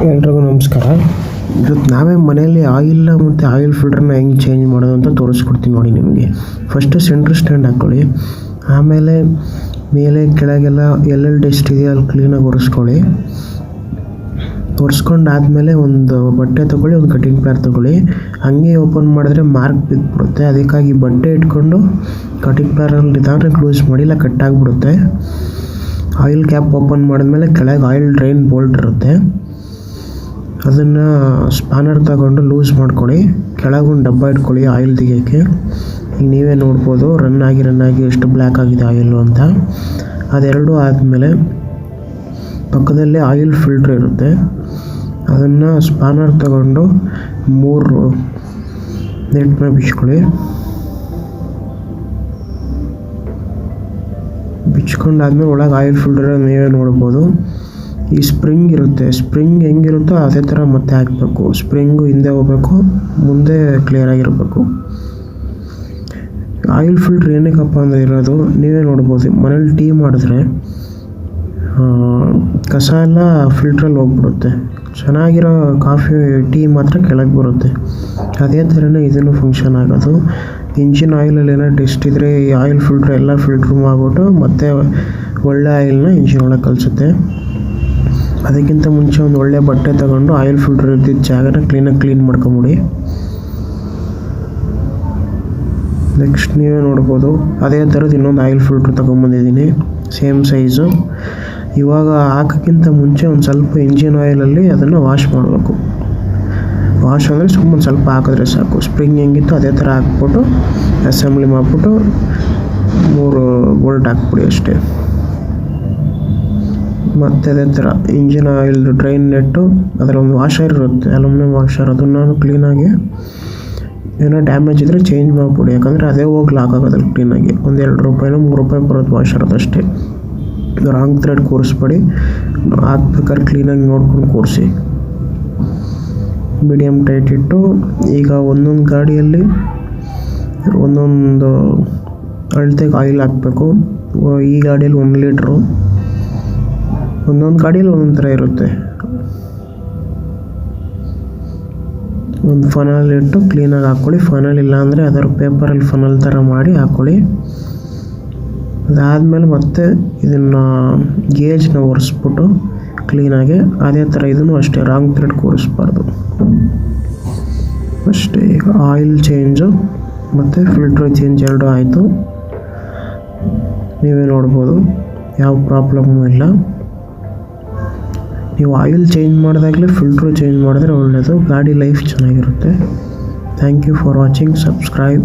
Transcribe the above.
ಎಲ್ರಿಗೂ ನಮಸ್ಕಾರ. ಇವತ್ತು ನಾವೇ ಮನೆಯಲ್ಲಿ ಆಯಿಲ್ ಮತ್ತು ಆಯಿಲ್ ಫಿಲ್ಟ್ರನ್ನ ಹೆಂಗೆ ಚೇಂಜ್ ಮಾಡೋದು ಅಂತ ತೋರಿಸ್ಕೊಡ್ತೀನಿ ನೋಡಿ ನಿಮಗೆ. ಫಸ್ಟು ಸೆಂಟ್ರ್ ಸ್ಟ್ಯಾಂಡ್ ಹಾಕ್ಕೊಳ್ಳಿ, ಆಮೇಲೆ ಮೇಲೆ ಕೆಳಗೆಲ್ಲ ಎಲ್ಲೆಲ್ಲಿ ಡಸ್ಟ್ ಇದೆಯೋ ಅಲ್ಲಿ ಕ್ಲೀನಾಗಿ ಒರೆಸ್ಕೊಳ್ಳಿ. ಒರೆಸ್ಕೊಂಡಾದಮೇಲೆ ಒಂದು ಬಟ್ಟೆ ತೊಗೊಳ್ಳಿ, ಒಂದು ಕಟಿಂಗ್ ಪ್ಲೇಯರ್ ತೊಗೊಳ್ಳಿ. ಹಂಗೆ ಓಪನ್ ಮಾಡಿದ್ರೆ ಮಾರ್ಕ್ ಬಿದ್ದುಬಿಡುತ್ತೆ. ಅದಕ್ಕಾಗಿ ಬಟ್ಟೆ ಇಟ್ಕೊಂಡು ಕಟಿಂಗ್ ಪ್ಲೇಯರಲ್ಲಿ ನಿಧಾನ ಕ್ಲೋಸ್ ಮಾಡಿ, ಇಲ್ಲ ಕಟ್ಟಾಗಿಬಿಡುತ್ತೆ. ಆಯಿಲ್ ಕ್ಯಾಪ್ ಓಪನ್ ಮಾಡಿದ್ಮೇಲೆ ಕೆಳಗೆ ಆಯಿಲ್ ಡ್ರೈನ್ ಬೋಲ್ಟ್ ಇರುತ್ತೆ, ಅದನ್ನು ಸ್ಪ್ಯಾನರ್ ತಗೊಂಡು ಲೂಸ್ ಮಾಡ್ಕೊಳ್ಳಿ. ಕೆಳಗೊಂದು ಡಬ್ಬ ಇಟ್ಕೊಳ್ಳಿ ಆಯಿಲ್ ತೆಗಿಯೋಕ್ಕೆ. ಈಗ ನೀವೇ ನೋಡ್ಬೋದು ರನ್ ಆಗಿ ಎಷ್ಟು ಬ್ಲ್ಯಾಕ್ ಆಗಿದೆ ಆಯಿಲು ಅಂತ. ಅದೆರಡು ಆದಮೇಲೆ ಪಕ್ಕದಲ್ಲೇ ಆಯಿಲ್ ಫಿಲ್ಟ್ರ್ ಇರುತ್ತೆ, ಅದನ್ನು ಸ್ಪ್ಯಾನರ್ ತಗೊಂಡು 3 ನೆಟ್ನ ಬಿಚ್ಕೊಳ್ಳಿ. ಬಿಚ್ಕೊಂಡಾದ್ಮೇಲೆ ಒಳಗೆ ಆಯಿಲ್ ಫಿಲ್ಟರ್ ನೀವೇ ನೋಡ್ಬೋದು. ಈ ಸ್ಪ್ರಿಂಗ್ ಇರುತ್ತೆ, ಸ್ಪ್ರಿಂಗ್ ಹೆಂಗಿರುತ್ತೋ ಅದೇ ಥರ ಮತ್ತೆ ಹಾಕಬೇಕು. ಸ್ಪ್ರಿಂಗು ಹಿಂದೆ ಹೋಗಬೇಕು, ಮುಂದೆ ಕ್ಲಿಯರ್ ಆಗಿರಬೇಕು. ಆಯಿಲ್ ಫಿಲ್ಟ್ರ್ ಏನಕ್ಕಪ್ಪ ಅಂದರೆ ಇರೋದು ನೀವೇ ನೋಡ್ಬೋದು. ಮನೇಲಿ ಟೀ ಮಾಡಿದ್ರೆ ಕಸ ಎಲ್ಲ ಫಿಲ್ಟ್ರಲ್ಲಿ ಹೋಗ್ಬಿಡುತ್ತೆ, ಚೆನ್ನಾಗಿರೋ ಕಾಫಿ ಟೀ ಮಾತ್ರ ಕೆಳಗೆ ಬರುತ್ತೆ. ಅದೇ ಥರನೇ ಇದನ್ನು ಫಂಕ್ಷನ್ ಆಗೋದು. ಇಂಜಿನ್ ಆಯಿಲಲ್ಲಿ ಏನೋ ಡಸ್ಟ್ ಇದ್ದರೆ ಈ ಆಯಿಲ್ ಫಿಲ್ಟ್ರ್ ಎಲ್ಲ ಫಿಲ್ಟ್ರ್ ಮಾಡಿಬಿಟ್ಟು ಮತ್ತೆ ಒಳ್ಳೆ ಆಯಿಲ್ನ ಇಂಜಿನ್ ಒಳಗೆ ಕಲಿಸುತ್ತೆ. ಅದಕ್ಕಿಂತ ಮುಂಚೆ ಒಂದು ಒಳ್ಳೆ ಬಟ್ಟೆ ತಗೊಂಡು ಆಯಿಲ್ ಫಿಲ್ಟ್ರ್ ಇದ್ದಿದ್ದ ಜಾಗನ ಕ್ಲೀನ್ ಮಾಡ್ಕೊಂಬಿಡಿ. ನೆಕ್ಸ್ಟ್ ನೀವೇ ನೋಡ್ಬೋದು ಅದೇ ಥರದ್ದು ಇನ್ನೊಂದು ಆಯಿಲ್ ಫಿಲ್ಟ್ರ್ ತೊಗೊಂಬಂದಿದ್ದೀನಿ, ಸೇಮ್ ಸೈಜು. ಇವಾಗ ಹಾಕೋಕ್ಕಿಂತ ಮುಂಚೆ ಒಂದು ಸ್ವಲ್ಪ ಇಂಜಿನ್ ಆಯಿಲಲ್ಲಿ ಅದನ್ನು ವಾಶ್ ಮಾಡಬೇಕು. ವಾಶ್ ಅಂದರೆ ಸುಮ್ಮನೆ ಸ್ವಲ್ಪ ಹಾಕಿದ್ರೆ ಸಾಕು. ಸ್ಪ್ರಿಂಗ್ ಹೆಂಗಿತ್ತು ಅದೇ ಥರ ಹಾಕ್ಬಿಟ್ಟು ಅಸೆಂಬ್ಲಿ ಮಾಡಿಬಿಟ್ಟು 3 ಬೋಲ್ಟ್ ಹಾಕ್ಬಿಡಿ ಅಷ್ಟೇ. ಮತ್ತು ಅದೇ ಥರ ಇಂಜಿನ್ ಆಯಿಲ್ ಡ್ರೈನ್ ನೆಟ್ಟು ಅದರ ಒಂದು ವಾಷರ್ ಇರುತ್ತೆ, ಅಲ್ಯೂಮಿನಿಯಂ ವಾಷರ್, ಅದನ್ನು ಕ್ಲೀನಾಗಿ ಏನೋ ಡ್ಯಾಮೇಜ್ ಇದ್ದರೆ ಚೇಂಜ್ ಮಾಡಿಬಿಡಿ. ಯಾಕಂದರೆ ಅದೇ ಹೋಗಿ ಲಾಕ್ ಆಗೋದಲ್ಲಿ ಕ್ಲೀನಾಗಿ. ಒಂದು 2 ರೂಪಾಯಿನೋ 3 ರೂಪಾಯಿ ಬರೋದು ವಾಷರ್, ಅದಷ್ಟೇ. ರಾಂಗ್ ಥ್ರೆಡ್ ಕೂರಿಸ್ಬೇಡಿ, ಹಾಕ್ಬೇಕಾದ್ರೆ ಕ್ಲೀನಾಗಿ ನೋಡ್ಕೊಂಡು ಕೂರಿಸಿ. ಮೀಡಿಯಮ್ ಟೈಟ್ ಇಟ್ಟು ಈಗ ಒಂದೊಂದು ಗಾಡಿಯಲ್ಲಿ ಒಂದೊಂದು ಅಳತೆಗೆ ಆಯಿಲ್ ಹಾಕಬೇಕು. ಈ ಗಾಡಿಯಲ್ಲಿ 1 ಲೀಟ್ರು, ಒಂದೊಂದು ಗಾಡಿಯಲ್ಲಿ ಒಂದೊಂದು ಥರ ಇರುತ್ತೆ. ಒಂದು ಫನಲ್ ಇಟ್ಟು ಕ್ಲೀನಾಗಿ ಹಾಕ್ಕೊಳ್ಳಿ. ಫನಲ್ ಇಲ್ಲ ಅಂದರೆ ಅದರ ಪೇಪರಲ್ಲಿ ಫನಲ್ ಥರ ಮಾಡಿ ಹಾಕ್ಕೊಳ್ಳಿ. ಅದಾದಮೇಲೆ ಮತ್ತೆ ಇದನ್ನು ಗೇಜ್ನ ಒರೆಸ್ಬಿಟ್ಟು ಕ್ಲೀನಾಗಿ ಅದೇ ಥರ ಇದನ್ನು ಅಷ್ಟೇ ರಾಂಗ್ ಥ್ರೆಡ್ ಕೂರಿಸ್ಬಾರ್ದು ಅಷ್ಟೇ. ಈಗ ಆಯಿಲ್ ಚೇಂಜು ಮತ್ತು ಫಿಲ್ಟ್ರ್ ಚೇಂಜ್ ಎರಡೂ ಆಯಿತು. ನೀವೇ ನೋಡ್ಬೋದು ಯಾವ ಪ್ರಾಬ್ಲಮ್ಮು ಇಲ್ಲ. ನೀವು ಆಯಿಲ್ ಚೇಂಜ್ ಮಾಡಿದಾಗಲೇ ಫಿಲ್ಟ್ರು ಚೇಂಜ್ ಮಾಡಿದ್ರೆ ಒಳ್ಳೆಯದು, ಗಾಡಿ ಲೈಫ್ ಚೆನ್ನಾಗಿರುತ್ತೆ. Thank you for watching. Subscribe.